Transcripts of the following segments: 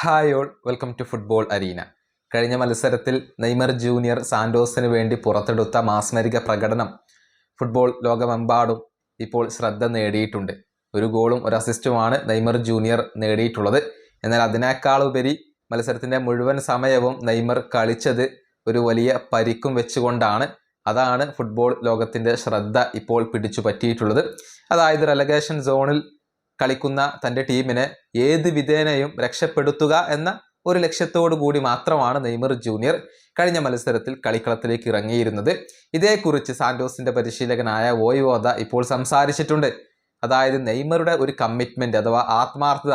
Hi all, welcome to football arena. കഴിഞ്ഞ മത്സരത്തിൽ Neymar junior സാന്റോസിന് വേണ്ടി പുറത്തെടുത്ത മാസ്മരിക പ്രകടനം ഫുട്ബോൾ ലോകമെമ്പാടും ഇപ്പോൾ ശ്രദ്ധ നേടിയിട്ടുണ്ട്. ഒരു ഗോളും ഒരു അസിസ്റ്റുമാണ് നെയ്മർ ജൂനിയർ നേടിയിട്ടുള്ളത്. എന്നാൽ അതിനേക്കാളുപരി മത്സരത്തിൻ്റെ മുഴുവൻ സമയവും നെയ്മർ കളിച്ചത് ഒരു വലിയ പരിക്കും വെച്ചുകൊണ്ടാണ്. അതാണ് ഫുട്ബോൾ ലോകത്തിൻ്റെ ശ്രദ്ധ ഇപ്പോൾ പിടിച്ചു പറ്റിയിട്ടുള്ളത്. അതായത് റെലഗേഷൻ സോണിൽ കളിക്കുന്ന തൻ്റെ ടീമിനെ ഏത് വിധേനയും രക്ഷപ്പെടുത്തുക എന്ന ഒരു ലക്ഷ്യത്തോടു കൂടി മാത്രമാണ് നെയ്മർ ജൂനിയർ കഴിഞ്ഞ മത്സരത്തിൽ കളിക്കളത്തിലേക്ക് ഇറങ്ങിയിരുന്നത്. ഇതേക്കുറിച്ച് സാന്റോസിന്റെ പരിശീലകനായ വോയ്വോദ ഇപ്പോൾ സംസാരിച്ചിട്ടുണ്ട്. അതായത് നെയ്മറുടെ ഒരു കമ്മിറ്റ്മെന്റ് അഥവാ ആത്മാർത്ഥത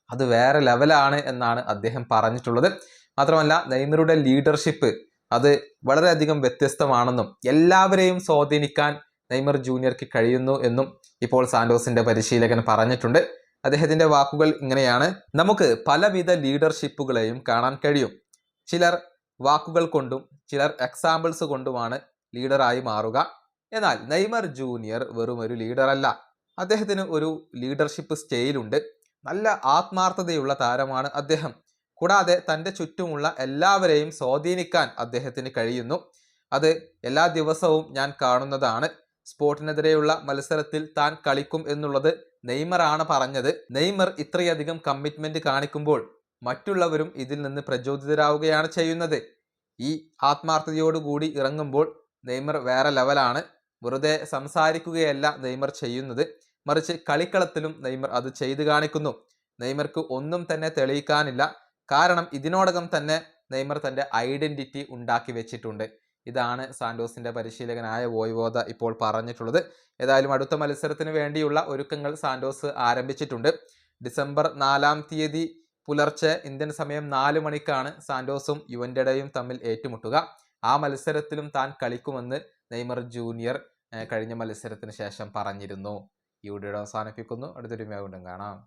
അത് വേറെ ലെവലാണ് എന്നാണ് അദ്ദേഹം പറഞ്ഞിട്ടുള്ളത്. മാത്രമല്ല നെയ്മറുടെ ലീഡർഷിപ്പ് അത് വളരെയധികം വ്യത്യസ്തമാണെന്നും എല്ലാവരെയും സ്വാധീനിക്കാൻ നെയ്മർ ജൂനിയർക്ക് കഴിയുന്നു എന്നും ഇപ്പോൾ സാന്റോസിന്റെ പരിശീലകൻ പറഞ്ഞിട്ടുണ്ട്. അദ്ദേഹത്തിന്റെ വാക്കുകൾ ഇങ്ങനെയാണ്: നമുക്ക് പലവിധ ലീഡർഷിപ്പുകളെയും കാണാൻ കഴിയും. ചിലർ വാക്കുകൾ കൊണ്ടും ചിലർ എക്സാമ്പിൾസ് കൊണ്ടുമാണ് ലീഡറായി മാറുക. എന്നാൽ നെയ്മർ ജൂനിയർ വെറും ഒരു ലീഡറല്ല. അദ്ദേഹത്തിന് ഒരു ലീഡർഷിപ്പ് സ്റ്റൈലുണ്ട്. നല്ല ആത്മാർത്ഥതയുള്ള താരമാണ് അദ്ദേഹം. കൂടാതെ തൻ്റെ ചുറ്റുമുള്ള എല്ലാവരെയും സ്വാധീനിക്കാൻ അദ്ദേഹത്തിന് കഴിയുന്നു. അത് എല്ലാ ദിവസവും ഞാൻ കാണുന്നതാണ്. സ്പോർട്ടിനെതിരെയുള്ള മത്സരത്തിൽ താൻ കളിക്കും എന്നുള്ളത് നെയ്മറാണ് പറഞ്ഞത്. നെയ്മർ ഇത്രയധികം കമ്മിറ്റ്മെന്റ് കാണിക്കുമ്പോൾ മറ്റുള്ളവരും ഇതിൽ നിന്ന് പ്രചോദിതരാവുകയാണ് ചെയ്യുന്നത്. ഈ ആത്മാർത്ഥതയോടുകൂടി ഇറങ്ങുമ്പോൾ നെയ്മർ വേറെ ലെവലാണ്. വെറുതെ സംസാരിക്കുകയല്ല നെയ്മർ ചെയ്യുന്നത്, മറിച്ച് കളിക്കളത്തിലും നെയ്മർ അത് ചെയ്തു കാണിക്കുന്നു. നെയ്മർക്ക് ഒന്നും തന്നെ തെളിയിക്കാനില്ല. കാരണം ഇതിനോടകം തന്നെ നെയ്മർ തൻ്റെ ഐഡന്റിറ്റി ഉണ്ടാക്കി വെച്ചിട്ടുണ്ട്. ഇതാണ് സാന്റോസിന്റെ പരിശീലകനായ വോയ്വോദ ഇപ്പോൾ പറഞ്ഞിട്ടുള്ളത്. ഏതായാലും അടുത്ത മത്സരത്തിന് വേണ്ടിയുള്ള ഒരുക്കങ്ങൾ സാന്റോസ് ആരംഭിച്ചിട്ടുണ്ട്. ഡിസംബർ 4 പുലർച്ചെ ഇന്ത്യൻ സമയം 4 മണിക്കാണ് സാന്റോസും യുവന്റഡയും തമ്മിൽ ഏറ്റുമുട്ടുക. ആ മത്സരത്തിലും താൻ കളിക്കുമെന്ന് നെയ്മർ ജൂനിയർ കഴിഞ്ഞ മത്സരത്തിന് ശേഷം പറഞ്ഞിരുന്നു. ഈ വീഡിയോ അവസാനിപ്പിക്കുന്നു. അടുത്തൊരു വീണ്ടും കാണാം.